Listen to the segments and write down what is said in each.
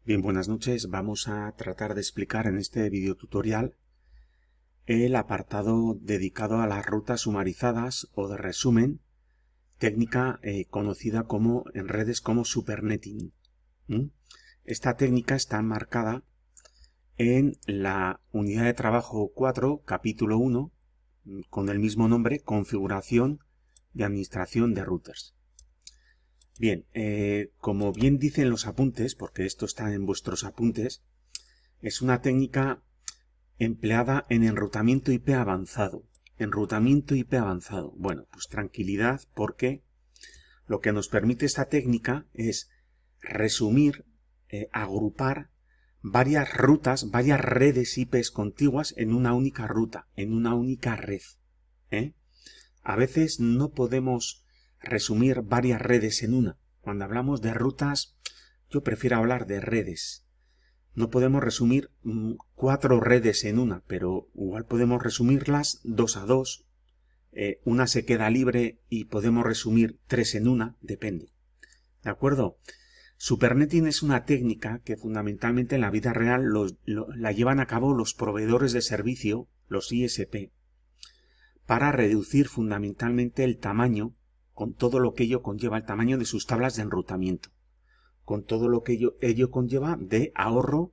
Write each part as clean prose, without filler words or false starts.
Bien, buenas noches. Vamos a tratar de explicar en este video tutorial el apartado dedicado a las rutas sumarizadas o de resumen, técnica conocida como en redes como supernetting. Esta técnica está marcada en la unidad de trabajo 4, capítulo 1, con el mismo nombre, configuración de administración de routers. Bien, como bien dicen los apuntes, porque esto está en vuestros apuntes, es una técnica empleada en enrutamiento IP avanzado. Enrutamiento IP avanzado. Bueno, pues tranquilidad, porque lo que nos permite esta técnica es resumir, agrupar varias rutas, varias redes IP contiguas en una única ruta, en una única red. A veces no podemos resumir varias redes en una. Cuando hablamos de rutas, yo prefiero hablar de redes. No podemos resumir 4 redes en una, pero igual podemos resumirlas 2 a 2. Una se queda libre y podemos resumir 3 en una, depende. ¿De acuerdo? Supernetting es una técnica que fundamentalmente en la vida real la llevan a cabo los proveedores de servicio, los ISP, para reducir fundamentalmente el tamaño, con todo lo que ello conlleva, el tamaño de sus tablas de enrutamiento, con todo lo que ello conlleva de ahorro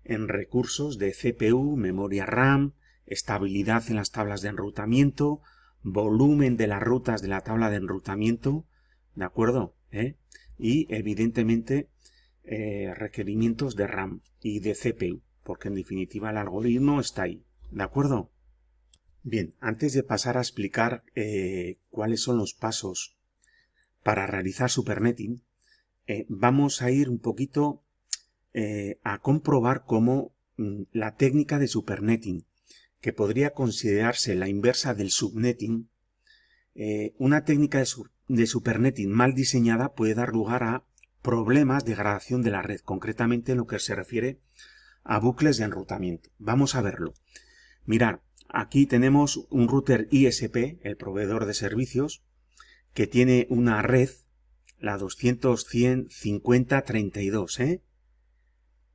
en recursos de CPU, memoria RAM, estabilidad en las tablas de enrutamiento, volumen de las rutas de la tabla de enrutamiento, ¿de acuerdo? Y evidentemente requerimientos de RAM y de CPU, porque en definitiva el algoritmo está ahí, ¿de acuerdo? Bien, antes de pasar a explicar cuáles son los pasos para realizar supernetting, vamos a ir un poquito a comprobar cómo la técnica de supernetting, que podría considerarse la inversa del subnetting, una técnica de supernetting mal diseñada puede dar lugar a problemas de degradación de la red, concretamente en lo que se refiere a bucles de enrutamiento. Vamos a verlo. Mirad, aquí tenemos un router ISP, el proveedor de servicios, que tiene una red, la 200.150.32,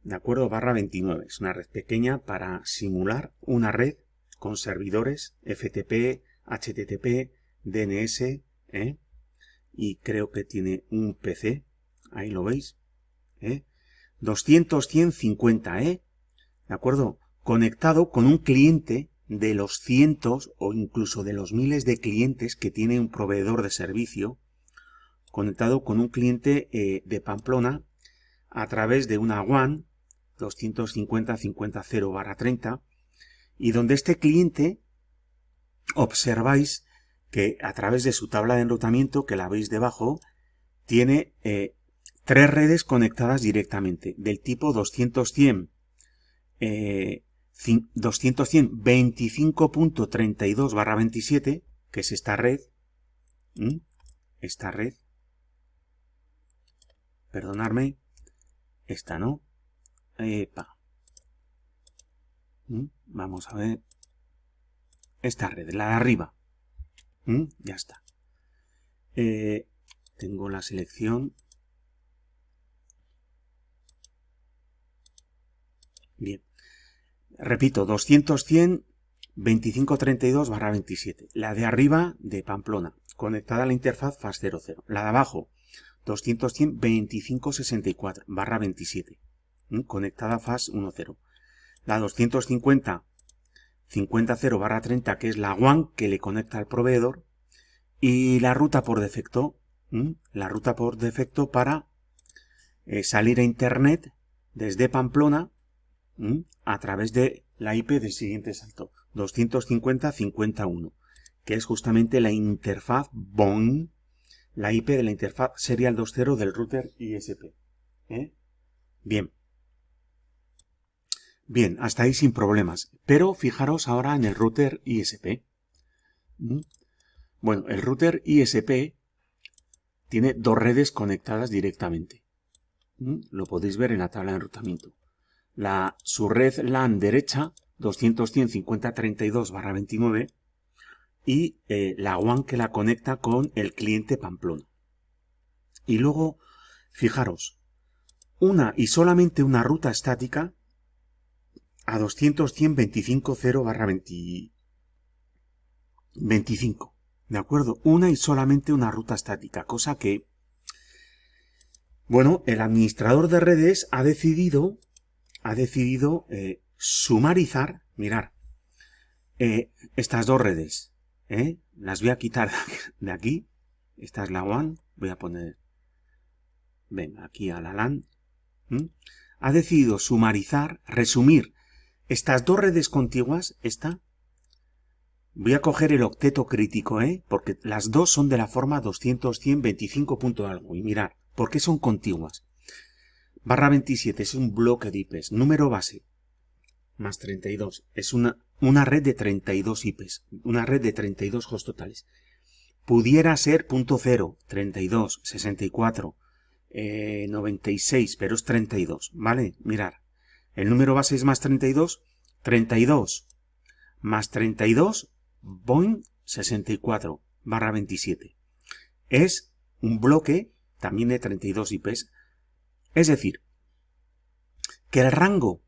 ¿de acuerdo? /29. Es una red pequeña para simular una red con servidores FTP, HTTP, DNS, y creo que tiene un PC, ahí lo veis, 200.150, ¿de acuerdo? Conectado con un cliente de los cientos o incluso de los miles de clientes que tiene un proveedor de servicio, conectado con un cliente de Pamplona a través de una WAN 250.50.0/30, y donde este cliente observáis que a través de su tabla de enrutamiento, que la veis debajo, tiene 3 redes conectadas directamente del tipo 200.25.32/27, que es esta red, perdonadme, esta no, vamos a ver, esta red, la de arriba, ya está. Tengo la selección. Bien. Repito, 200.100.2532/27. La de arriba de Pamplona, conectada a la interfaz FAS00. La de abajo, 200.100.2564/27, conectada a FAS10. La 250.50.0/30, que es la WAN que le conecta al proveedor, y la ruta por defecto, para salir a internet desde Pamplona a través de la IP del siguiente salto, 250.51, que es justamente la interfaz BON, la IP de la interfaz serial 20 del router ISP. Bien, hasta ahí sin problemas. Pero fijaros ahora en el router ISP. Bueno, el router ISP tiene 2 redes conectadas directamente. Lo podéis ver en la tabla de enrutamiento. Su red LAN derecha, 200.150.32/29, y la WAN que la conecta con el cliente Pamplona. Y luego, fijaros, una y solamente una ruta estática a 200.125/25. ¿De acuerdo? Una y solamente una ruta estática, cosa que, bueno, el administrador de redes ha decidido sumarizar, mirar, estas dos redes. Las voy a quitar de aquí. Esta es la WAN. Voy a poner, venga, aquí a la LAN. Ha decidido sumarizar, resumir estas dos redes contiguas. Esta, voy a coger el octeto crítico, porque las dos son de la forma 200.125 punto algo. Y mirar, ¿por qué son contiguas? Barra 27 es un bloque de IPs, número base, más 32. Es una red de 32 IPs, una red de 32 hosts totales. Pudiera ser punto 0, 32, 64, 96, pero es 32, ¿vale? Mirar, el número base es más 32, 32, más 32, boing, 64, barra 27. Es un bloque también de 32 IPs. Es decir, que el rango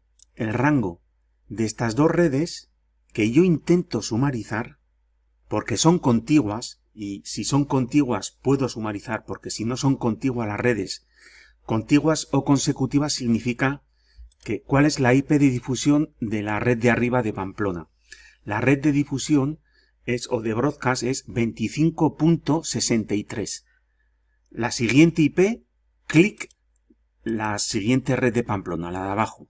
de estas dos redes que yo intento sumarizar, porque son contiguas, y si son contiguas puedo sumarizar, porque si no son contiguas las redes, contiguas o consecutivas significa que ¿cuál es la IP de difusión de la red de arriba de Pamplona? La red de difusión o de broadcast es 25.63. La siguiente IP, clic, la siguiente red de Pamplona, la de abajo.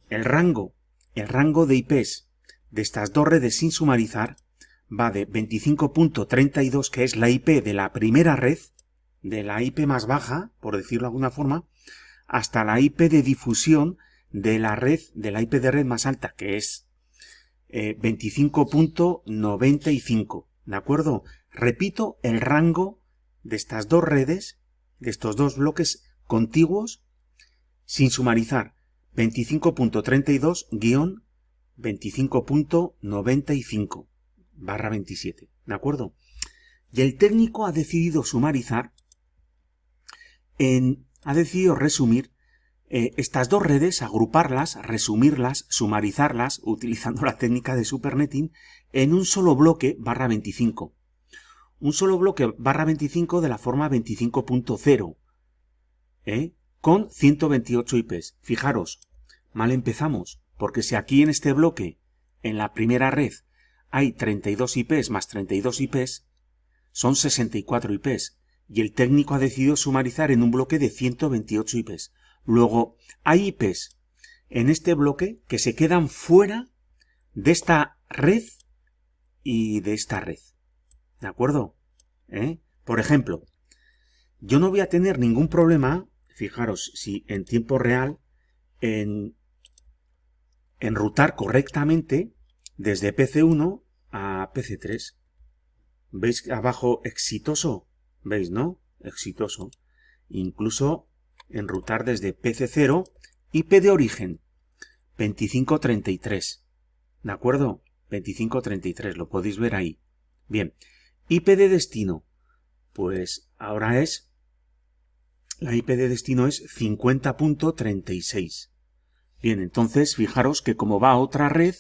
El rango de IPs de estas dos redes sin sumarizar va de 25.32, que es la IP de la primera red, de la IP más baja, por decirlo de alguna forma, hasta la IP de difusión de la IP de red más alta, que es 25.95, ¿de acuerdo? Repito, el rango de estas dos redes, de estos dos bloques contiguos, sin sumarizar, 25.32-25.95 barra 27, ¿de acuerdo? Y el técnico ha decidido sumarizar, ha decidido resumir estas dos redes, agruparlas, resumirlas, sumarizarlas, utilizando la técnica de supernetting, en un solo bloque barra 25. Un solo bloque barra 25 de la forma 25.0, con 128 IPs. Fijaros, mal empezamos, porque si aquí en este bloque, en la primera red, hay 32 IPs más 32 IPs, son 64 IPs, y el técnico ha decidido sumarizar en un bloque de 128 IPs. Luego, hay IPs en este bloque que se quedan fuera de esta red y de esta red. ¿De acuerdo? Por ejemplo, yo no voy a tener ningún problema, fijaros, si en tiempo real, en enrutar correctamente desde PC1 a PC3. ¿Veis abajo exitoso? ¿Veis, no? Exitoso. Incluso enrutar desde PC0, IP de origen 2533. ¿De acuerdo? 2533, lo podéis ver ahí. Bien. IP de destino. Pues ahora es, la IP de destino es 50.36. Bien, entonces fijaros que como va a otra red,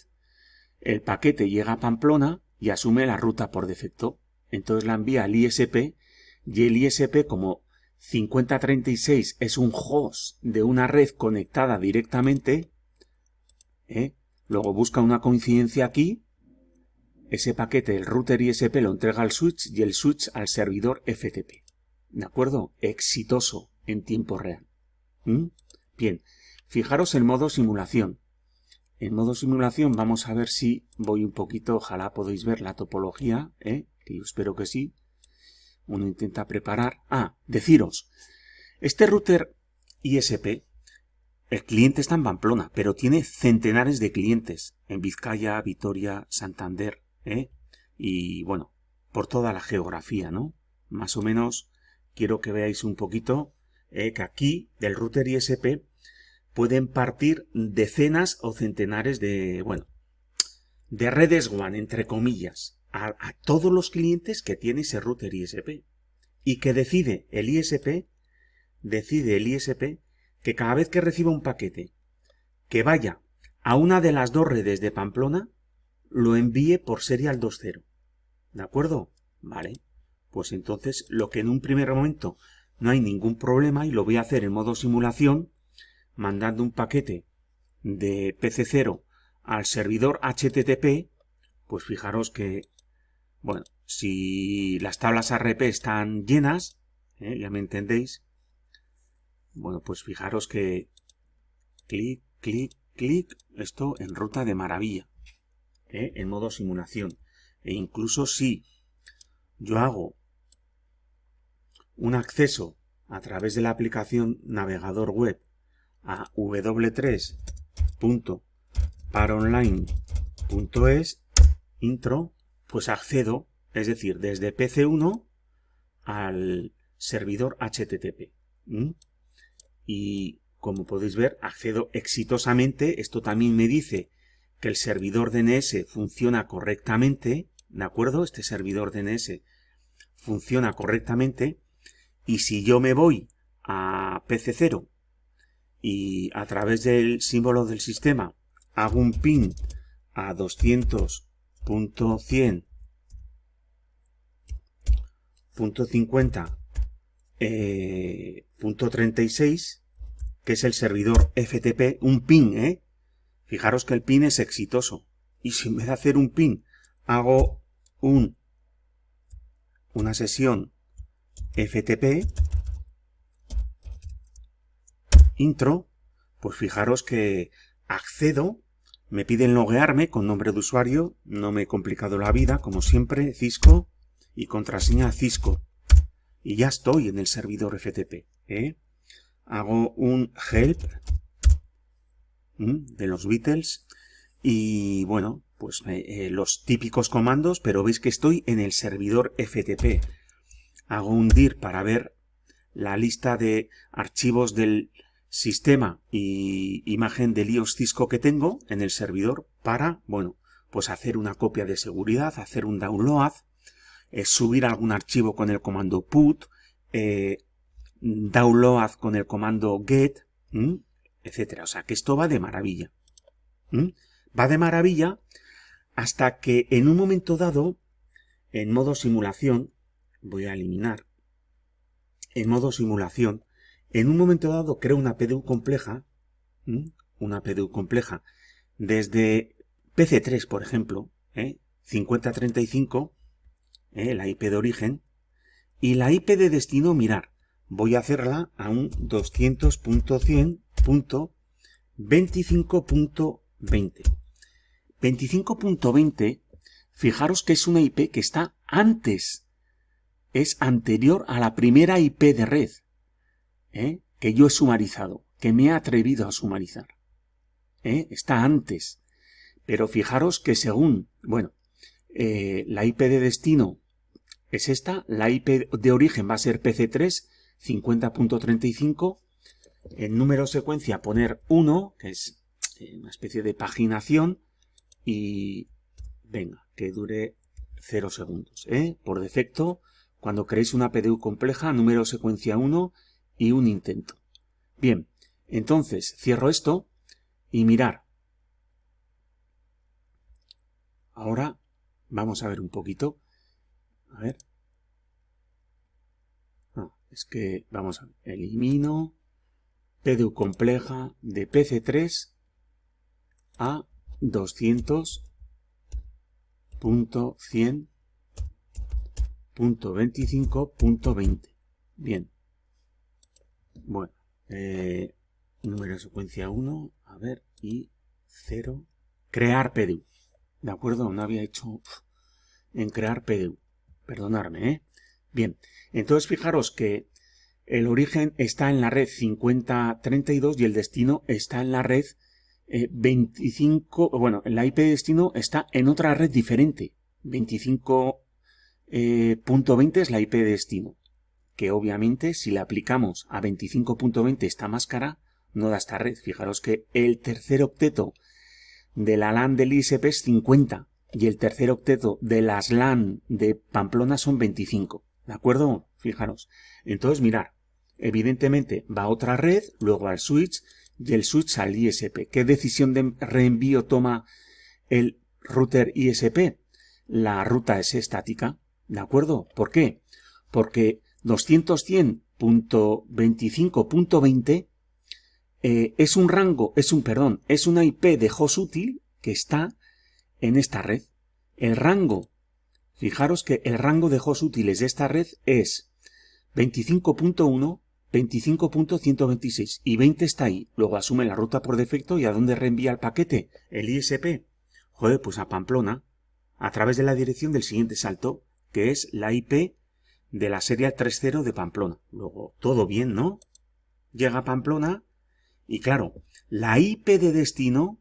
el paquete llega a Pamplona y asume la ruta por defecto. Entonces la envía al ISP, y el ISP, como 5036 es un host de una red conectada directamente, luego busca una coincidencia aquí, ese paquete, el router ISP lo entrega al switch y el switch al servidor FTP. ¿De acuerdo? Exitoso en tiempo real. Bien, fijaros en modo simulación. En modo simulación vamos a ver si voy un poquito, ojalá podéis ver la topología, que yo espero que sí. Uno intenta preparar. Deciros, este router ISP, el cliente está en Pamplona, pero tiene centenares de clientes en Vizcaya, Vitoria, Santander, y bueno, por toda la geografía, ¿no? Más o menos quiero que veáis un poquito que aquí del router ISP pueden partir decenas o centenares de, de redes WAN, entre comillas, a todos los clientes que tiene ese router ISP. Y que decide el ISP que cada vez que reciba un paquete que vaya a una de las dos redes de Pamplona, lo envíe por serial 2.0. ¿De acuerdo? Vale. Pues entonces lo que en un primer momento no hay ningún problema y lo voy a hacer en modo simulación, mandando un paquete de PC0 al servidor HTTP, pues fijaros que, bueno, si las tablas ARP están llenas, ya me entendéis, bueno, pues fijaros que clic, clic, clic, esto en ruta de maravilla, en modo simulación. E incluso si yo hago un acceso a través de la aplicación navegador web a w3.paronline.es intro, pues accedo, es decir, desde PC1 al servidor HTTP. Y como podéis ver, accedo exitosamente. Esto también me dice que el servidor DNS funciona correctamente, ¿de acuerdo? Este servidor DNS funciona correctamente. Y si yo me voy a PC0 y a través del símbolo del sistema hago un ping a 200.100.50.36, que es el servidor FTP, un ping, fijaros que el ping es exitoso. Y si en vez de hacer un ping hago una sesión FTP intro, pues fijaros que accedo, me piden loguearme con nombre de usuario, no me he complicado la vida, como siempre, Cisco y contraseña Cisco. Y ya estoy en el servidor FTP. Hago un help de los Beatles y bueno, pues los típicos comandos, pero veis que estoy en el servidor FTP. Hago un dir para ver la lista de archivos del sistema y imagen del iOS Cisco que tengo en el servidor para, bueno, pues hacer una copia de seguridad, hacer un download, subir algún archivo con el comando put, download con el comando get, etcétera. O sea que esto va de maravilla. Va de maravilla hasta que en un momento dado, en modo simulación, voy a eliminar, en modo simulación, en un momento dado creo una PDU compleja, desde PC3, por ejemplo, 5035, la IP de origen, y la IP de destino, mirar, voy a hacerla a un 200.100.25.20. 25.20, fijaros que es una IP que está antes, es anterior a la primera IP de red, que yo he sumarizado, que me he atrevido a sumarizar. Está antes. Pero fijaros que según, bueno, la IP de destino es esta, la IP de origen va a ser PC3, 50.35, en número secuencia poner 1, que es una especie de paginación, y venga, que dure 0 segundos. Por defecto, cuando creéis una PDU compleja, número secuencia 1 y un intento. Bien, entonces cierro esto y mirar. Ahora vamos a ver un poquito. A ver. Es que vamos a ver. Elimino PDU compleja de PC3 a 200.100.25.20. Bien. Bueno. Número de secuencia 1. A ver. Y 0. Crear PDU. ¿De acuerdo? No había hecho en crear PDU. Perdonadme, Bien. Entonces fijaros que el origen está en la red 5032 y el destino está en la red 25, bueno, la IP de destino está en otra red diferente. 25.20 es la IP de destino, que obviamente si la aplicamos a 25.20 esta máscara, no da esta red. Fijaros que el tercer octeto de la LAN del ISP es 50 y el tercer octeto de las LAN de Pamplona son 25. ¿De acuerdo? Fijaros. Entonces, mirad, evidentemente va a otra red, luego al switch y el switch al ISP. ¿Qué decisión de reenvío toma el router ISP? La ruta es estática, ¿de acuerdo? ¿Por qué? Porque 210.25.20 es una IP de host útil que está en esta red. Fijaros que el rango de host útiles de esta red es 25.1, 25.126 y 20 está ahí. Luego asume la ruta por defecto y ¿a dónde reenvía el paquete? El ISP. Joder, pues a Pamplona, a través de la dirección del siguiente salto, que es la IP de la serie 30 de Pamplona. Luego, todo bien, ¿no? Llega a Pamplona y claro, la IP de destino,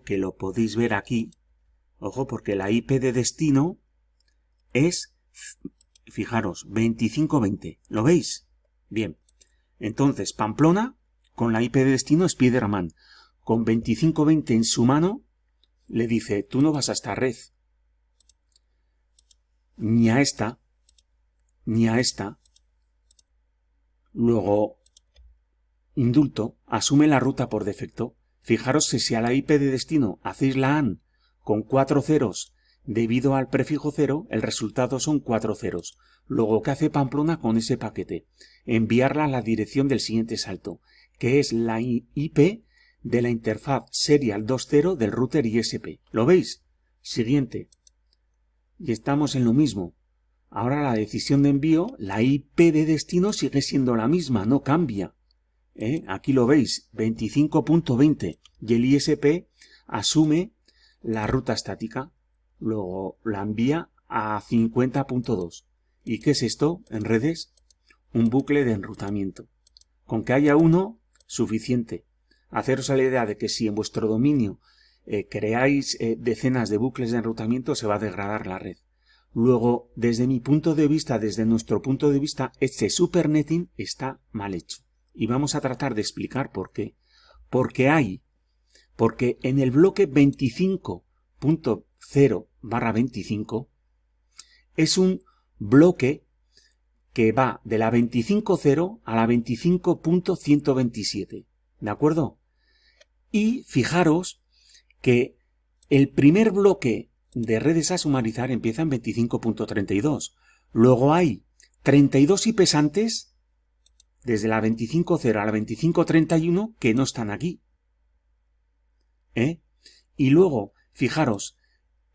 que lo podéis ver aquí, ojo, porque la IP de destino es, fijaros, 2520. ¿Lo veis? Bien. Entonces, Pamplona, con la IP de destino, Spiderman, con 2520 en su mano, le dice, tú no vas a esta red. Ni a esta. Ni a esta. Luego, indulto, asume la ruta por defecto. Fijaros que si a la IP de destino hacéis la AND con 4 ceros debido al prefijo 0, el resultado son 4 ceros. Luego, ¿qué hace Pamplona con ese paquete? Enviarla a la dirección del siguiente salto, que es la IP de la interfaz serial 2.0 del router ISP. ¿Lo veis? Siguiente. Y estamos en lo mismo. Ahora la decisión de envío, la IP de destino sigue siendo la misma, no cambia. Aquí lo veis, 25.20 y el ISP asume la ruta estática, luego la envía a 50.2. ¿Y qué es esto en redes? Un bucle de enrutamiento. Con que haya uno, suficiente. Haceros a la idea de que si en vuestro dominio creáis decenas de bucles de enrutamiento, se va a degradar la red. Luego, desde mi punto de vista, desde nuestro punto de vista, este supernetting está mal hecho. Y vamos a tratar de explicar por qué. Porque en el bloque 25.0/25 es un bloque que va de la 25.0 a la 25.127. ¿De acuerdo? Y fijaros que el primer bloque de redes a sumarizar empieza en 25.32. Luego hay 32 IPs antes, desde la 25.0 a la 25.31, que no están aquí. Y luego, fijaros,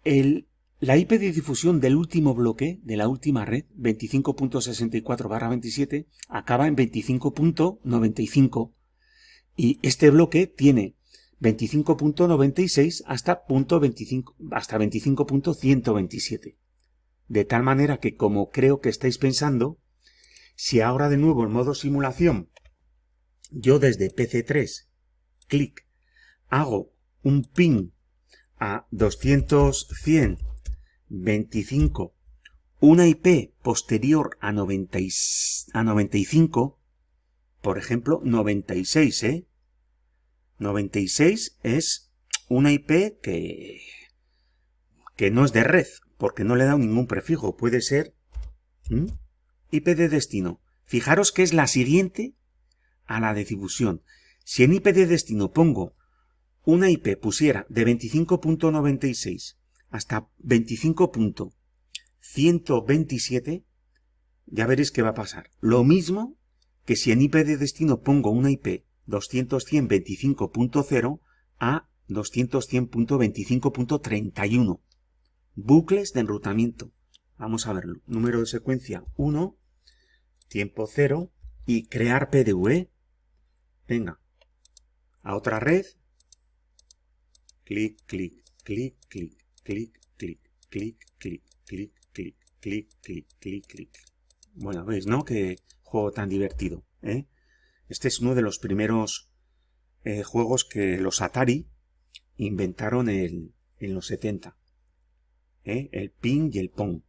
la IP de difusión del último bloque, de la última red, 25.64/27, acaba en 25.95. Y este bloque tiene 25.96 hasta 25.127. De tal manera que, como creo que estáis pensando, si ahora de nuevo en modo simulación, yo desde PC3, clic, hago un ping a 200.100.25, una IP posterior a 95, por ejemplo, 96, 96 es una IP que no es de red, porque no le he dado ningún prefijo. Puede ser IP de destino. Fijaros que es la siguiente a la de difusión. Si en IP de destino pongo una IP, pusiera de 25.96 hasta 25.127, ya veréis qué va a pasar. Lo mismo que si en IP de destino pongo una IP 200.125.0 a 200.125.31. Bucles de enrutamiento. Vamos a verlo. Número de secuencia 1, tiempo 0 y crear PDU. Venga. A otra red. Clic, clic, clic, clic, clic, clic, clic, clic, clic, clic, clic, clic, clic, clic. Bueno, veis, ¿no? Qué juego tan divertido, Este es uno de los primeros juegos que los Atari inventaron en los 70. El ping y el pong.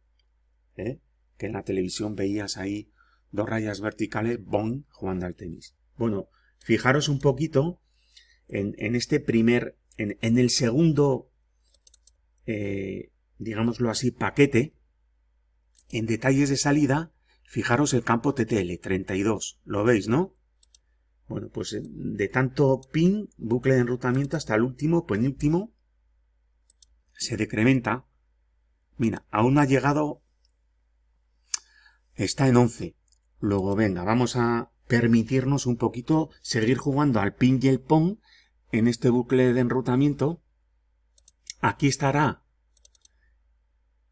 Que en la televisión veías ahí dos rayas verticales, bong, jugando al tenis. Bueno, fijaros un poquito en este primer, en el segundo, digámoslo así, paquete, en detalles de salida. Fijaros el campo TTL, 32. ¿Lo veis, no? Bueno, pues de tanto pin, bucle de enrutamiento, hasta el último, penúltimo, se decrementa. Mira, aún no ha llegado, está en 11. Luego, venga, vamos a permitirnos un poquito seguir jugando al pin y el pong en este bucle de enrutamiento. Aquí estará,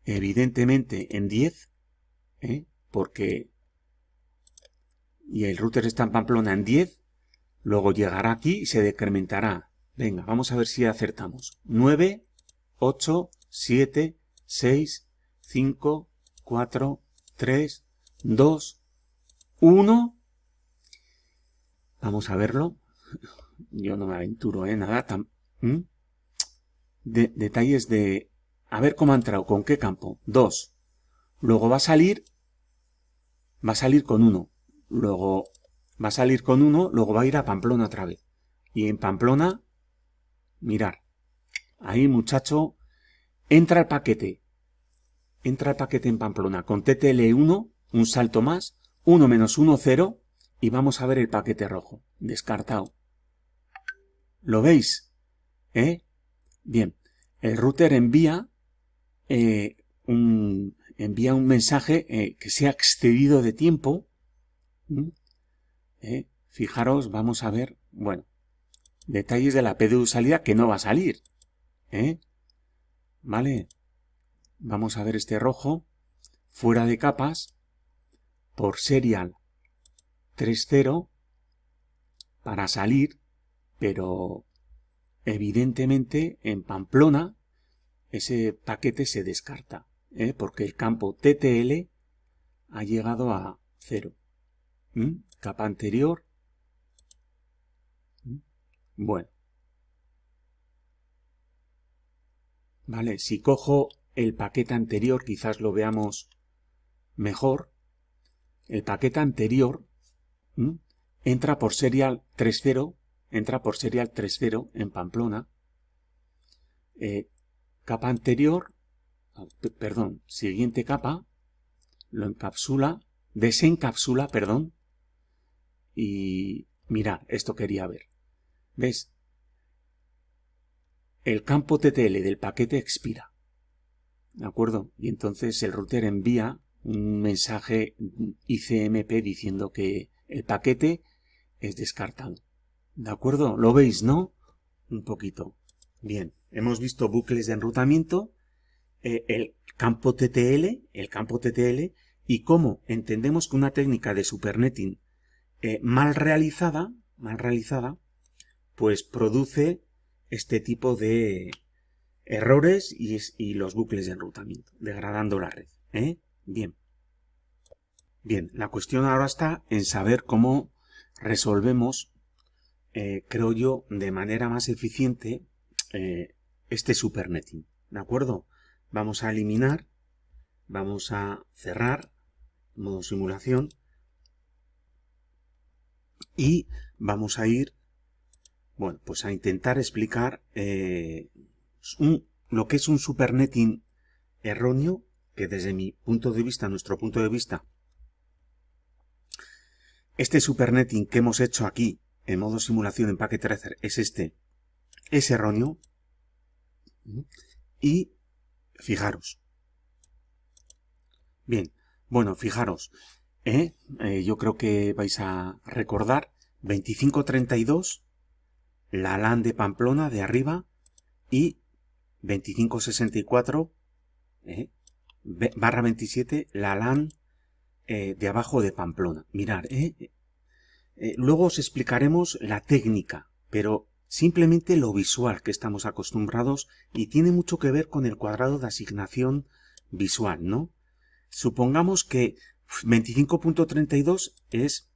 evidentemente, en 10, porque y el router está en Pamplona en 10, luego llegará aquí y se decrementará. Venga, vamos a ver si acertamos. 9, 8, 7, 6, 5, 4, 3, 2, 1. Vamos a verlo. Yo no me aventuro, nada. Detalles de... A ver cómo ha entrado, con qué campo. 2. Luego va a salir con 1. Luego va a salir con 1, luego va a ir a Pamplona otra vez. Y en Pamplona, mirar. Ahí, muchacho, entra el paquete. Entra el paquete en Pamplona con TTL1, un salto más, 1 menos 1, 0, y vamos a ver el paquete rojo. Descartado. ¿Lo veis? Bien. El router envía un mensaje que se ha excedido de tiempo. Fijaros, vamos a ver, bueno, detalles de la PDU salida que no va a salir. ¿Vale? Vamos a ver este rojo, fuera de capas, por serial 3.0, para salir, pero evidentemente en Pamplona ese paquete se descarta, porque el campo TTL ha llegado a 0. Capa anterior. Bueno. Vale, si cojo el paquete anterior, quizás lo veamos mejor. El paquete anterior entra por serial 3.0, en Pamplona. Capa anterior, perdón, siguiente capa, lo encapsula, desencapsula, perdón, y mirad, esto quería ver. ¿Ves? El campo TTL del paquete expira. ¿De acuerdo? Y entonces el router envía un mensaje ICMP diciendo que el paquete es descartado. ¿De acuerdo? ¿Lo veis, no? Un poquito. Bien, hemos visto bucles de enrutamiento, el campo TTL, y cómo entendemos que una técnica de supernetting mal realizada, pues produce este tipo de errores y los bucles de enrutamiento, degradando la red. Bien. Bien, la cuestión ahora está en saber cómo resolvemos, creo yo, de manera más eficiente este supernetting. ¿De acuerdo? Vamos a eliminar, vamos a cerrar, modo simulación, y vamos a ir, bueno, pues a intentar explicar lo que es un supernetting erróneo, que desde mi punto de vista, nuestro punto de vista, este supernetting que hemos hecho aquí en modo simulación en Packet Tracer es erróneo. Y fijaros. Bien, bueno, fijaros. Yo creo que vais a recordar 2532, la LAN de Pamplona de arriba, y 2564 /27, la LAN de abajo de Pamplona. Mirad, luego os explicaremos la técnica, pero simplemente lo visual que estamos acostumbrados, y tiene mucho que ver con el cuadrado de asignación visual, ¿no? Supongamos que 25.32 es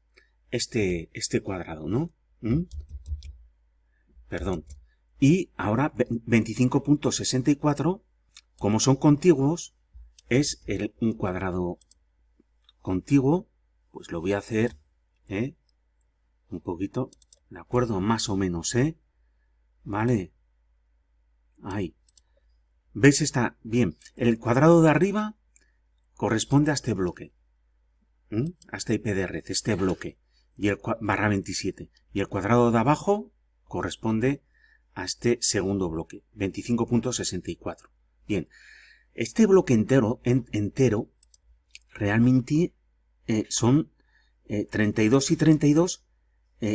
este cuadrado, ¿no? Perdón. Y ahora 25.64, como son contiguos, es un cuadrado contiguo. Pues lo voy a hacer, un poquito, ¿de acuerdo? Más o menos, ¿vale? Ahí. ¿Veis? Está bien. El cuadrado de arriba corresponde a este bloque. a esta IP de red, este bloque, y el barra 27. Y el cuadrado de abajo corresponde a este segundo bloque, 25.64. Bien, este bloque entero realmente son 32 y 32,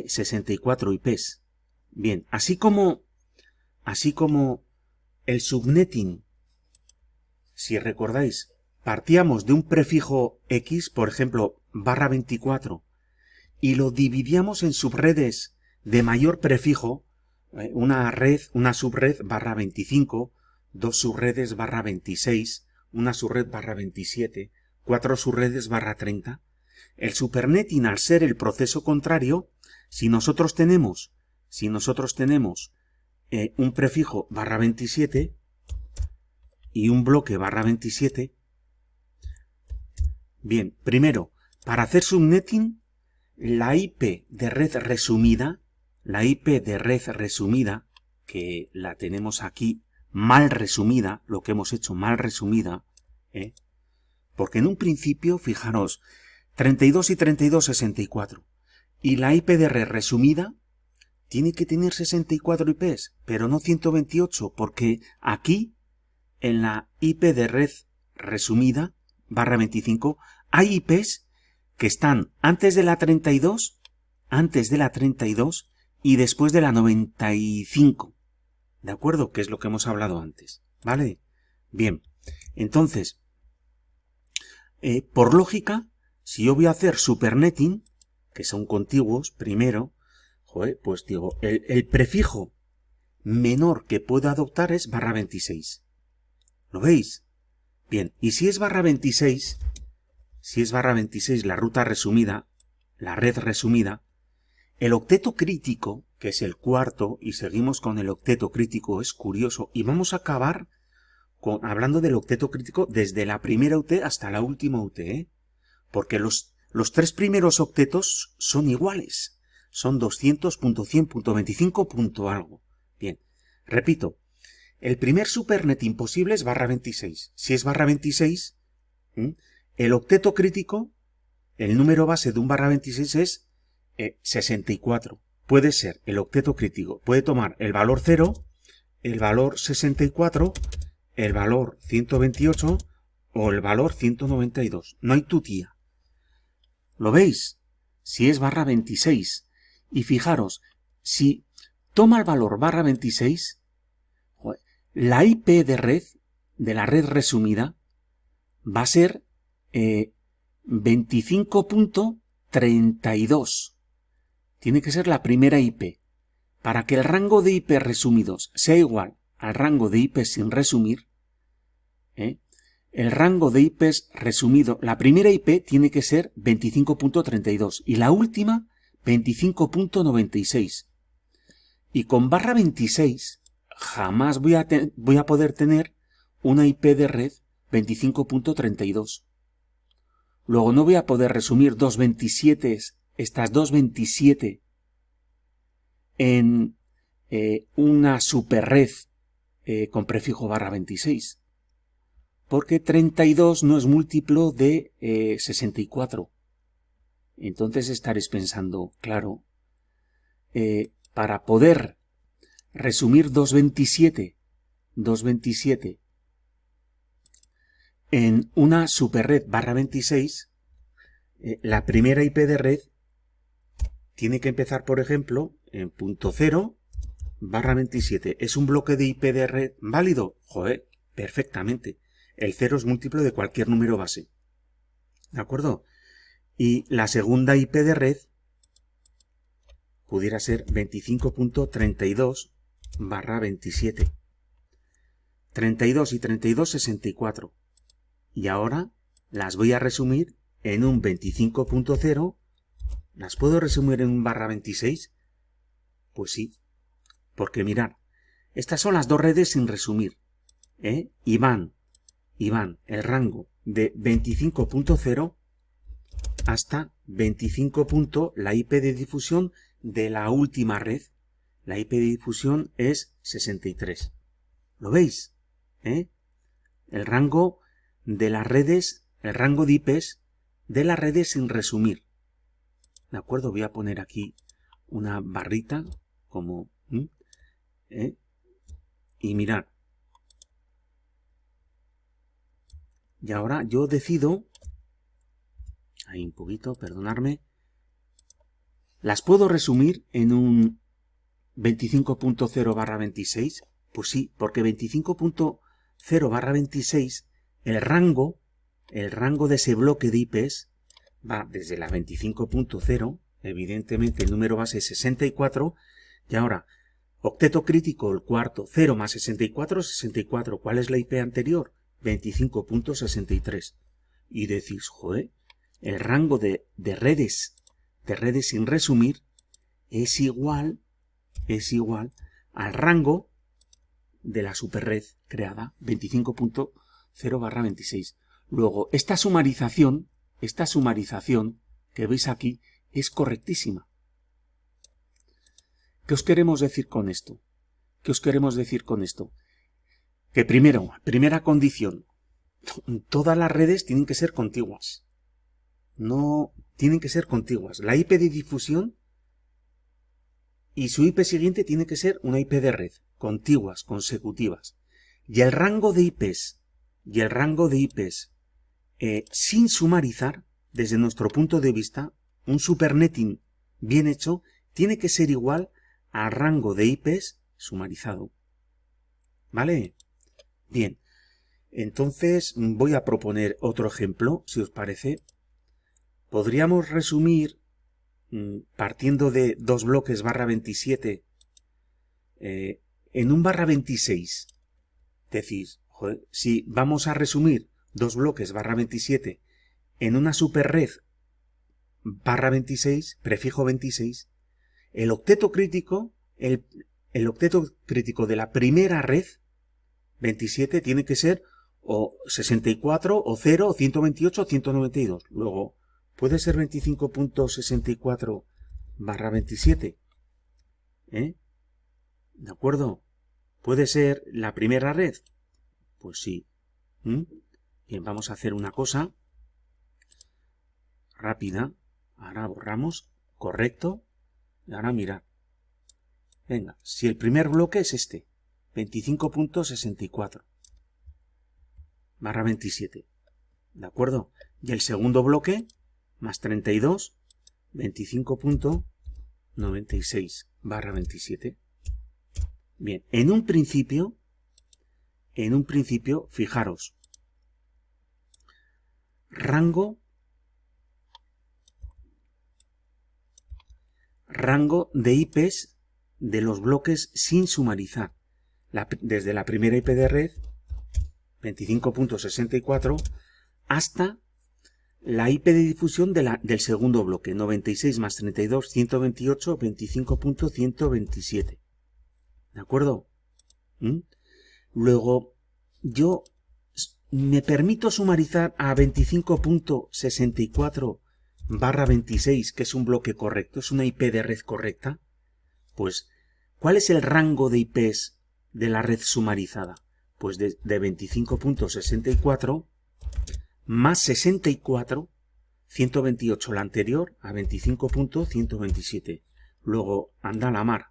64 IPs. Bien, así como el subnetting, si recordáis, partíamos de un prefijo X, por ejemplo, barra 24, y lo dividíamos en subredes de mayor prefijo, una subred barra 25, dos subredes barra 26, una subred barra 27, cuatro subredes barra 30. El supernetting, al ser el proceso contrario, si nosotros tenemos un prefijo barra 27 y un bloque barra 27, bien, primero, para hacer subnetting, la IP de red resumida, que la tenemos aquí mal resumida, lo que hemos hecho mal resumida, porque en un principio, fijaros, 32 y 32, 64. Y la IP de red resumida tiene que tener 64 IPs, pero no 128, porque aquí, en la IP de red resumida, barra 25, hay IPs que están antes de la 32 y después de la 95. ¿De acuerdo? Que es lo que hemos hablado antes. ¿Vale? Bien. Entonces, por lógica, si yo voy a hacer supernetting, que son contiguos, primero, pues digo, el prefijo menor que puedo adoptar es barra 26. ¿Lo veis? Bien, y si es barra 26, la ruta resumida, la red resumida, el octeto crítico, que es el cuarto, y seguimos con el octeto crítico, es curioso, y vamos a acabar hablando del octeto crítico desde la primera UT hasta la última UT, porque los tres primeros octetos son iguales, son 200.100.25. Algo. Bien, repito, el primer supernetting posible es barra 26. Si es barra 26, el octeto crítico, el número base de un barra 26 es 64. Puede ser el octeto crítico, puede tomar el valor 0, el valor 64, el valor 128 o el valor 192. No hay tutía. ¿Lo veis? Si es barra 26. Y fijaros, si toma el valor barra 26, la IP de red, de la red resumida, va a ser 25.32. Tiene que ser la primera IP. Para que el rango de IP resumidos sea igual al rango de IP sin resumir, el rango de IPs resumido, la primera IP tiene que ser 25.32 y la última 25.96. Y con barra 26 jamás voy a poder tener una IP de red 25.32. Luego no voy a poder resumir estas dos 27 en una superred con prefijo barra 26. Porque 32 no es múltiplo de 64. Entonces estaréis pensando, claro, para poder resumir 227 en una superred barra 26, la primera IP de red tiene que empezar, por ejemplo, en punto 0 barra 27. ¿Es un bloque de IP de red válido? Joder, perfectamente. El 0 es múltiplo de cualquier número base. ¿De acuerdo? Y la segunda IP de red pudiera ser 25.32 barra 27. 32 y 32, 64. Y ahora las voy a resumir en un 25.0. ¿Las puedo resumir en un barra 26? Pues sí. Porque mirad, estas son las dos redes sin resumir. Y van el rango de 25.0 hasta 25. La IP de difusión de la última red. La IP de difusión es 63. ¿Lo veis? El rango de las redes, el rango de IPs de las redes sin resumir. ¿De acuerdo? Voy a poner aquí una barrita como... y mirad. Y ahora yo decido... Ahí un poquito, perdonadme. ¿Las puedo resumir en un 25.0/26? Pues sí, porque 25.0/26, el rango de ese bloque de IPs va desde la 25.0, evidentemente el número base es 64, y ahora, octeto crítico, el cuarto, 0 más 64, 64. ¿Cuál es la IP anterior? 25.63. Y decís, joder, el rango de redes sin resumir es igual al rango de la superred creada 25.0/26. Luego, esta sumarización que veis aquí es correctísima. ¿Qué os queremos decir con esto? Que primera condición, todas las redes tienen que ser contiguas. No tienen que ser contiguas. La IP de difusión y su IP siguiente tiene que ser una IP de red, contiguas, consecutivas. Y el rango de IPs, sin sumarizar, desde nuestro punto de vista, un supernetting bien hecho tiene que ser igual al rango de IPs sumarizado. ¿Vale? Bien. Entonces voy a proponer otro ejemplo, si os parece. Podríamos resumir, partiendo de 2 bloques /27, en un /26. Decís, joder, si vamos a resumir 2 bloques /27 en una superred /26, prefijo 26, el octeto crítico, el octeto crítico de la primera red 27 tiene que ser o 64, o 0, o 128, o 192. Luego, puede ser 25.64/27. ¿De acuerdo? ¿Puede ser la primera red? Pues sí. Bien, vamos a hacer una cosa rápida. Ahora borramos. Correcto. Y ahora mirad. Venga, si el primer bloque es este, 25.64/27. ¿De acuerdo? Y el segundo bloque, más 32, 25.96/27. Bien, en un principio, fijaros, rango de IPs de los bloques sin sumarizar. Desde la primera IP de red, 25.64, hasta la IP de difusión del segundo bloque, 96 más 32, 128, 25.127. ¿De acuerdo? Luego, yo me permito sumarizar a 25.64/26, que es un bloque correcto, es una IP de red correcta. Pues, ¿cuál es el rango de IPs de la red sumarizada? Pues de 25.64 más 64, 128 la anterior, a 25.127. Luego, anda la mar.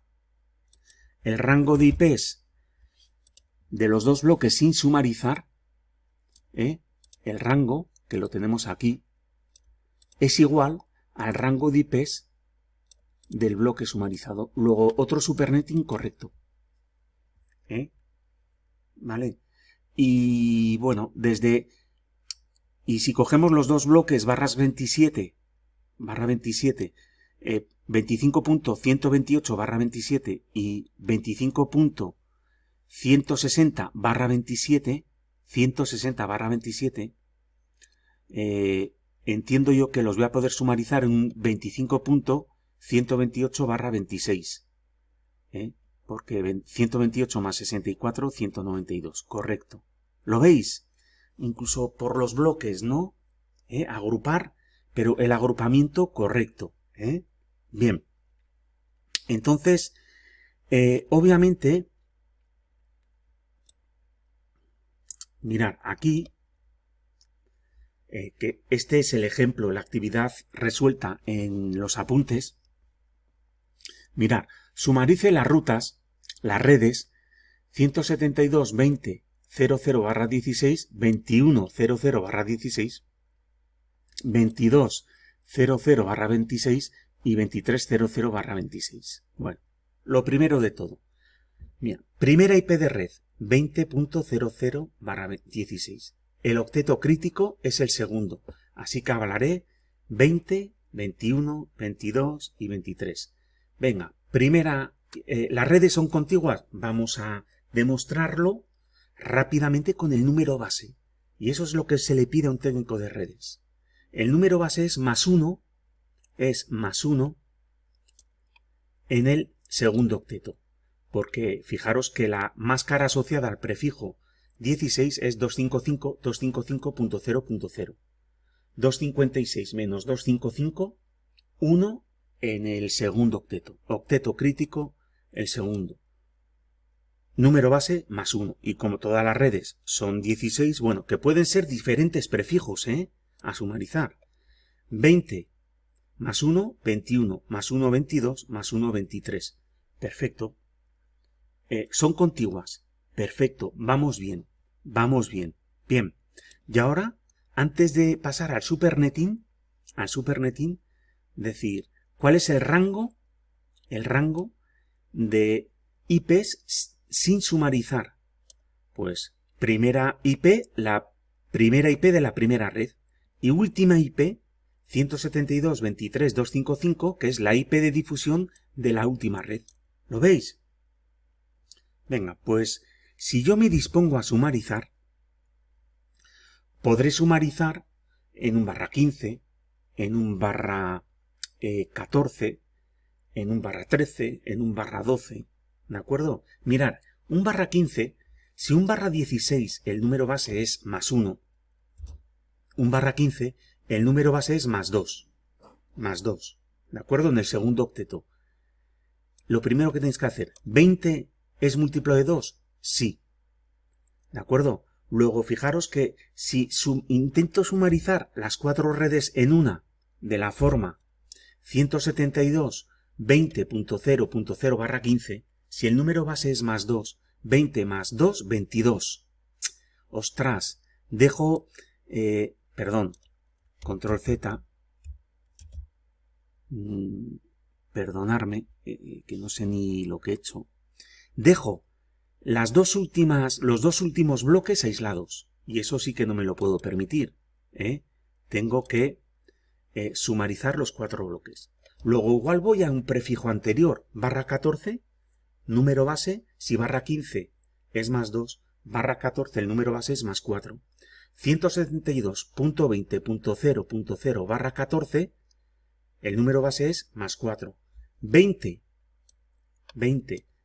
El rango de IPs de los dos bloques sin sumarizar, el rango, que lo tenemos aquí, es igual al rango de IPs del bloque sumarizado. Luego, otro supernetting correcto. ¿Vale? Y bueno, y si cogemos los dos bloques /27, 25.128/27 y 25.160/27, 160/27, entiendo yo que los voy a poder sumarizar en un 25.128/26. Porque 128 más 64, 192. Correcto. ¿Lo veis? Incluso por los bloques, ¿no? Agrupar, pero el agrupamiento correcto. Bien. Entonces, obviamente, mirad, aquí que este es el ejemplo, la actividad resuelta en los apuntes. Mirad, sumarice las rutas, las redes 172.20.00/16, 21.00/16, 22.00/26 y 23.00/26. Bueno, lo primero de todo. Mira, primera IP de red, 20.00/16. El octeto crítico es el segundo, así que hablaré 20, 21, 22 y 23. Venga, primera, las redes son contiguas. Vamos a demostrarlo rápidamente con el número base. Y eso es lo que se le pide a un técnico de redes. El número base es más 1 en el segundo octeto. Porque fijaros que la máscara asociada al prefijo 16 es 255, 255.0.0. 256 menos 255, 1 en el segundo octeto. Octeto crítico, el segundo. Número base más 1. Y como todas las redes son 16, bueno, que pueden ser diferentes prefijos, a sumarizar. 20 más 1, 21, más 1, 22, más 1, 23. Perfecto. Son contiguas. Perfecto. Vamos bien. Vamos bien. Bien. Y ahora, antes de pasar al supernetting, decir, ¿cuál es el rango de IPs sin sumarizar? Pues primera IP, la primera IP de la primera red, y última IP 172.23.255, que es la IP de difusión de la última red. ¿Lo veis? Venga, pues si yo me dispongo a sumarizar, podré sumarizar en un /15, en un /14, en un /13, en un /12, ¿de acuerdo? Mirad, un /15, si un /16 el número base es más 1, un /15 el número base es más 2, ¿de acuerdo? En el segundo octeto. Lo primero que tenéis que hacer, ¿20 es múltiplo de 2? Sí, ¿de acuerdo? Luego fijaros que si intento sumarizar las 4 redes en una de la forma 172.20.0.0/15, si el número base es más 2, 20 más 2, 22. Ostras, dejo, control Z, perdonarme, que no sé ni lo que he hecho. Dejo los dos últimos bloques aislados, y eso sí que no me lo puedo permitir. Tengo que sumarizar los 4 bloques. Luego igual voy a un prefijo anterior, /14, número base, si /15 es más 2, /14 el número base es más 4. 172.20.0.0/14, el número base es más 4. 20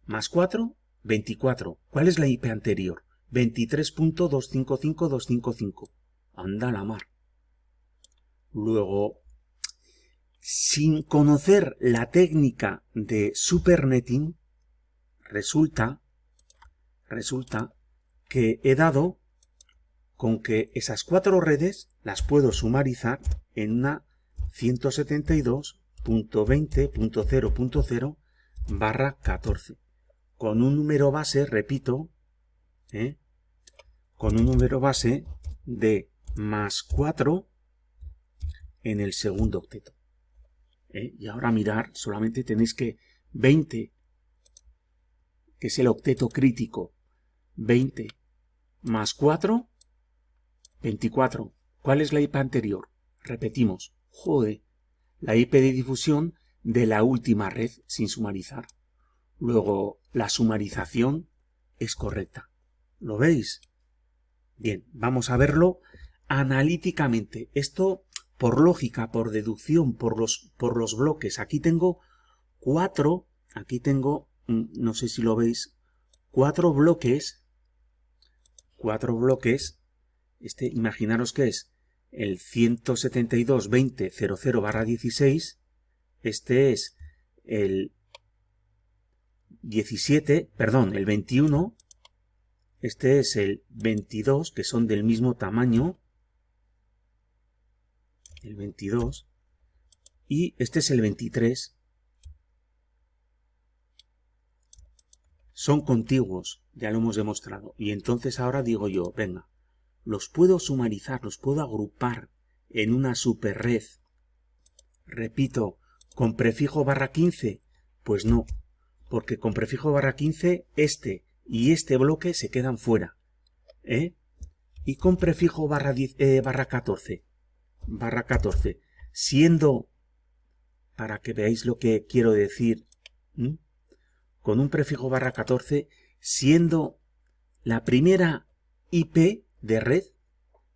más 4, 24. ¿Cuál es la IP anterior? 23.255.255. Anda la mar. Luego, sin conocer la técnica de supernetting, resulta que he dado con que esas 4 redes las puedo sumarizar en una 172.20.0.0/14 con un número base, repito, con un número base de más 4 en el segundo octeto. Y ahora mirar, solamente tenéis que 20, que es el octeto crítico, 20 más 4, 24. ¿Cuál es la IP anterior? Repetimos. Joder, la IP de difusión de la última red sin sumarizar. Luego, la sumarización es correcta. ¿Lo veis? Bien, vamos a verlo analíticamente. Esto por lógica, por deducción, por los bloques. Aquí tengo 4, no sé si lo veis, 4 bloques. 4 bloques. Imaginaros que es el 172.20.00/16. Este es el 17, perdón, el 21. Este es el 22, que son del mismo tamaño. el 22 y este es el 23. Son contiguos, ya lo hemos demostrado. Y entonces ahora digo yo, venga, los puedo sumarizar, los puedo agrupar en una superred. Repito, ¿con prefijo /15? Pues no, porque con prefijo /15 este y este bloque se quedan fuera. Y con prefijo /14, siendo, para que veáis lo que quiero decir, con un prefijo /14, siendo la primera IP de red,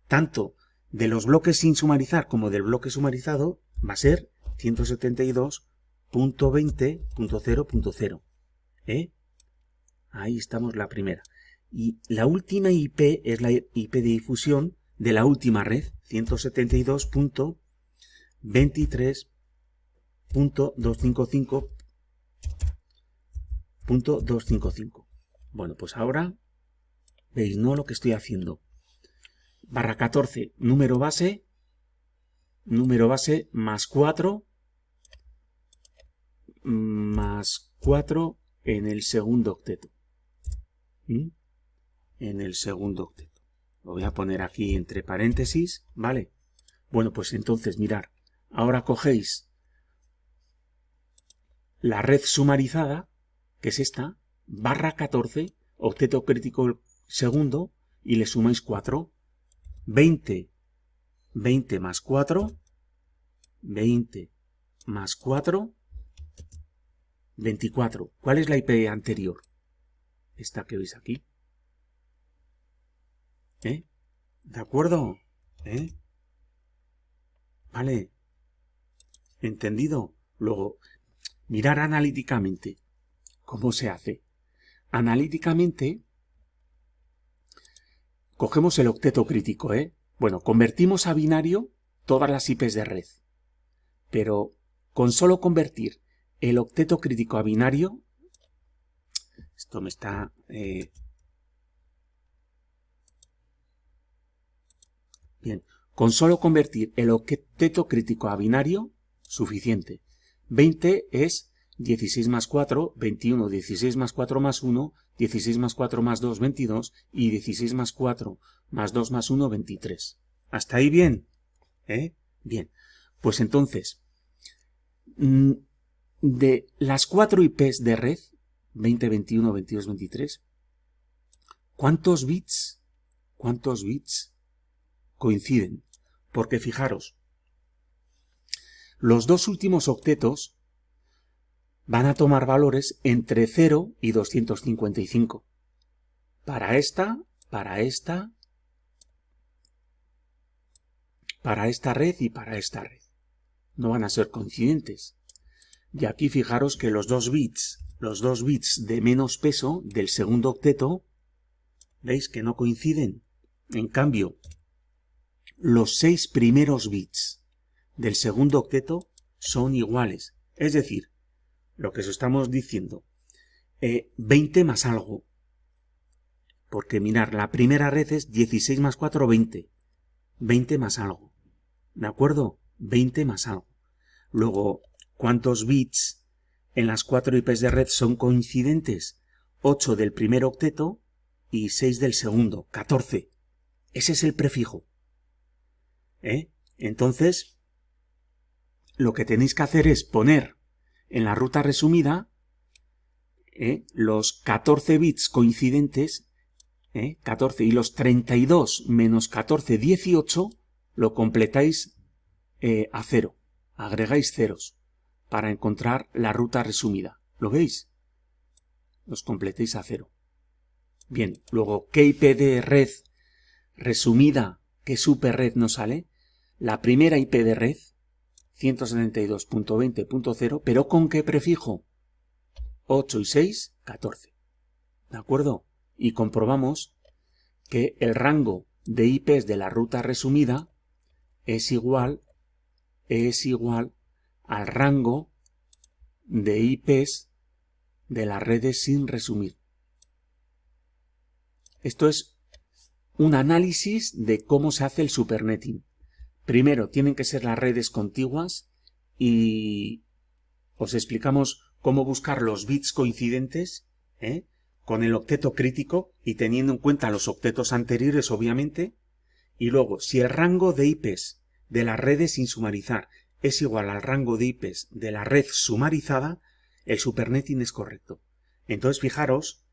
tanto de los bloques sin sumarizar como del bloque sumarizado, va a ser 172.20.0.0. Ahí estamos la primera. Y la última IP es la IP de difusión de la última red, 172.23.255.255. Bueno, pues ahora veis, ¿no?, lo que estoy haciendo. /14, número base más 4 en el segundo octeto. En el segundo octeto. Lo voy a poner aquí entre paréntesis, ¿vale? Bueno, pues entonces, mirar, ahora cogéis la red sumarizada, que es esta, /14, octeto crítico segundo, y le sumáis 4. 20 más 4, 20 más 4, 24. ¿Cuál es la IP anterior? Esta que veis aquí. ¿De acuerdo? Vale. ¿Entendido? Luego, mirar analíticamente cómo se hace. Analíticamente, cogemos el octeto crítico, Bueno, convertimos a binario todas las IPs de red. Pero con solo convertir el octeto crítico a binario, esto me está... Bien, con solo convertir el octeto crítico a binario, suficiente. 20 es 16 más 4, 21, 16 más 4 más 1, 16 más 4 más 2, 22, y 16 más 4 más 2 más 1, 23. ¿Hasta ahí bien? Bien, pues entonces, de las 4 IPs de red, 20, 21, 22, 23, ¿cuántos bits coinciden? Porque fijaros, los dos últimos octetos van a tomar valores entre 0 y 255. Para esta red y para esta red. No van a ser coincidentes. Y aquí fijaros que los dos bits de menos peso del segundo octeto, ¿veis que no coinciden? En cambio, los 6 primeros bits del segundo octeto son iguales. Es decir, lo que os estamos diciendo, 20 más algo. Porque mirar, la primera red es 16 más 4, 20. 20 más algo. ¿De acuerdo? 20 más algo. Luego, ¿cuántos bits en las 4 IPs de red son coincidentes? 8 del primer octeto y 6 del segundo. 14. Ese es el prefijo. Entonces, lo que tenéis que hacer es poner en la ruta resumida los 14 bits coincidentes, 14, y los 32 menos 14, 18, lo completáis a 0. Agregáis ceros para encontrar la ruta resumida. ¿Lo veis? Los completéis a 0. Bien, luego, ¿qué IP de red resumida, qué superred nos sale? La primera IP de red, 172.20.0, pero ¿con qué prefijo? 8 y 6, 14. ¿De acuerdo? Y comprobamos que el rango de IPs de la ruta resumida es igual al rango de IPs de las redes sin resumir. Esto es un análisis de cómo se hace el supernetting. Primero, tienen que ser las redes contiguas y os explicamos cómo buscar los bits coincidentes, con el octeto crítico y teniendo en cuenta los octetos anteriores, obviamente. Y luego, si el rango de IPs de las redes sin sumarizar es igual al rango de IPs de la red sumarizada, el supernetting es correcto. Entonces, fijaros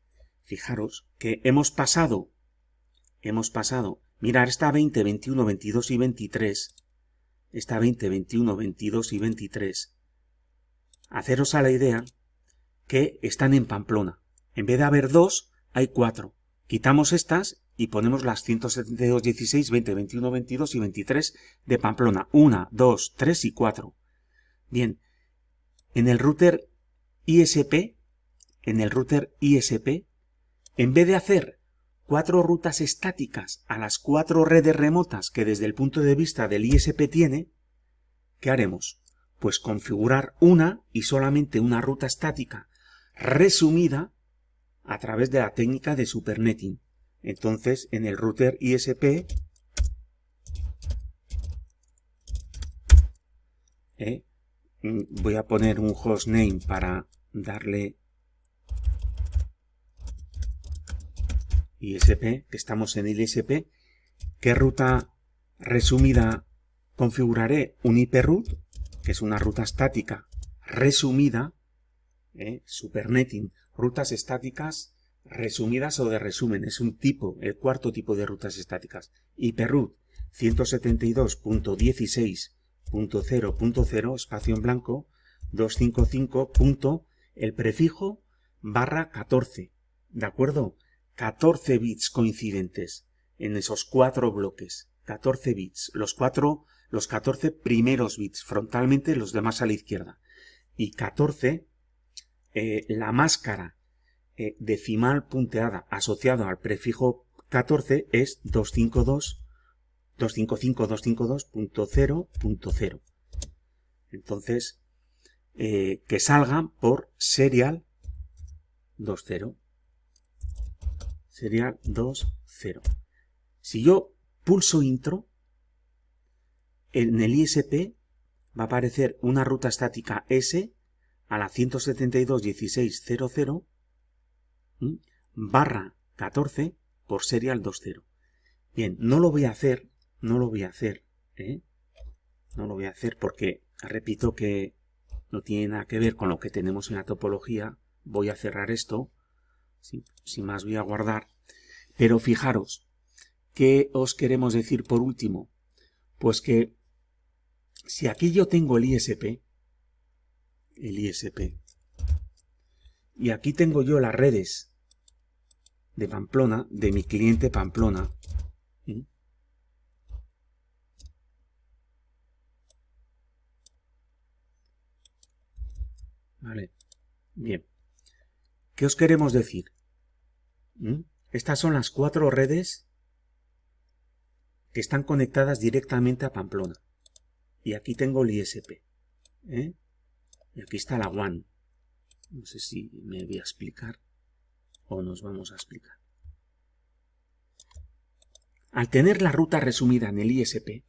que hemos pasado, mirar, está 20, 21, 22 y 23, está 20, 21, 22 y 23. Haceros a la idea que están en Pamplona. En vez de haber 2, hay 4. Quitamos estas y ponemos las 172, 16, 20, 21, 22 y 23 de Pamplona. 1, 2, 3 y 4. Bien, en el router ISP, en vez de hacer 4 rutas estáticas a las 4 redes remotas que desde el punto de vista del ISP tiene, ¿qué haremos? Pues configurar una y solamente una ruta estática resumida a través de la técnica de supernetting. Entonces, en el router ISP, voy a poner un hostname para darle ISP, que estamos en el ISP. ¿Qué ruta resumida configuraré? Un IP root, que es una ruta estática resumida, supernetting, rutas estáticas resumidas o de resumen, es un tipo, el cuarto tipo de rutas estáticas. IProot 172.16.0.0, espacio en blanco, 255. El prefijo /14, ¿de acuerdo? 14 bits coincidentes en esos 4 bloques, 14 bits, los 14 primeros bits frontalmente, los demás a la izquierda, y 14 la máscara decimal punteada asociada al prefijo 14 es 255.252.0.0. Entonces, que salgan por serial 20. Serial 20. Si yo pulso intro, en el ISP va a aparecer una ruta estática S a la 172.16.0.0 /14 por serial 20. Bien, no lo voy a hacer porque, repito que no tiene nada que ver con lo que tenemos en la topología. Voy a cerrar esto, sin más voy a guardar. Pero fijaros, ¿qué os queremos decir por último? Pues que si aquí yo tengo el ISP, y aquí tengo yo las redes de Pamplona, de mi cliente Pamplona, ¿vale? Bien, ¿qué os queremos decir? Estas son las 4 redes que están conectadas directamente a Pamplona. Y aquí tengo el ISP. Y aquí está la WAN. No sé si me voy a explicar o nos vamos a explicar. Al tener la ruta resumida en el ISP,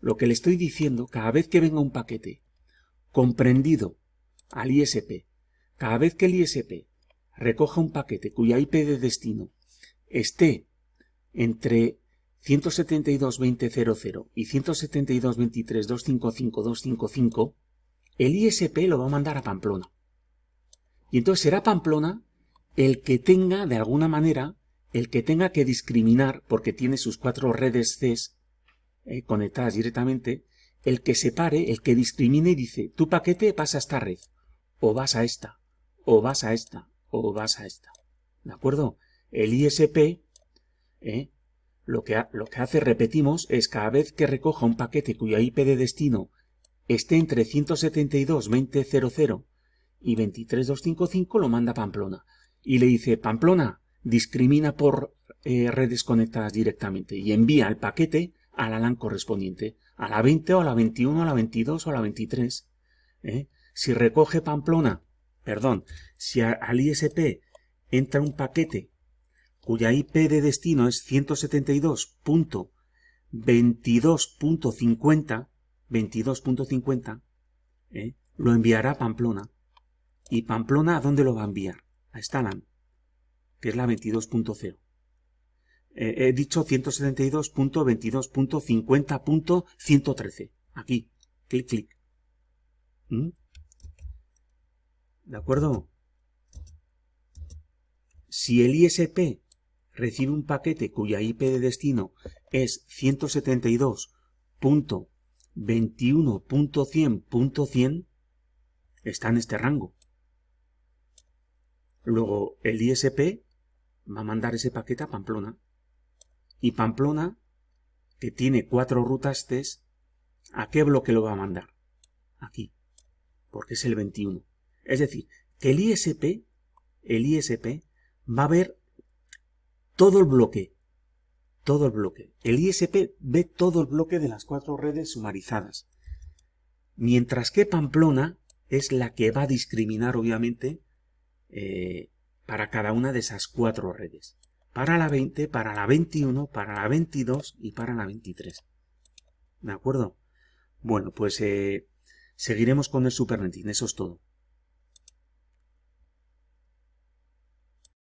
lo que le estoy diciendo, cada vez que venga un paquete comprendido al ISP, cada vez que el ISP recoja un paquete cuya IP de destino esté entre 172.20.0.0 y 172.23.255.255, el ISP lo va a mandar a Pamplona. Y entonces será Pamplona el que tenga, de alguna manera, que discriminar, porque tiene sus 4 redes CES conectadas directamente, el que separe, el que discrimine y dice, tu paquete pasa a esta red, o vas a esta, o vas a esta, o vas a esta. ¿De acuerdo? El ISP, lo que hace, repetimos, es cada vez que recoja un paquete cuya IP de destino esté entre 172.20.0.0 y 23.255, lo manda a Pamplona. Y le dice, Pamplona, discrimina por redes conectadas directamente y envía el paquete a la LAN correspondiente, a la 20 o a la 21 a la 22 o a la 23. Si recoge Pamplona, si al ISP entra un paquete cuya IP de destino es 172.23 22.50, lo enviará a Pamplona. ¿Y Pamplona a dónde lo va a enviar? A esta LAN, que es la 22.0. He dicho 172.22.50.113. Aquí. Clic, clic. ¿De acuerdo? Si el ISP recibe un paquete cuya IP de destino es 172.21.100.100, está en este rango. Luego el ISP va a mandar ese paquete a Pamplona. Y Pamplona, que tiene 4 rutas test, ¿a qué bloque lo va a mandar? Aquí, porque es el 21. Es decir, que el ISP va a ver todo el bloque. Todo el bloque. El ISP ve todo el bloque de las 4 redes sumarizadas. Mientras que Pamplona es la que va a discriminar, obviamente, para cada una de esas 4 redes. Para la 20, para la 21, para la 22 y para la 23. ¿De acuerdo? Bueno, pues seguiremos con el SuperNetIN. Eso es todo.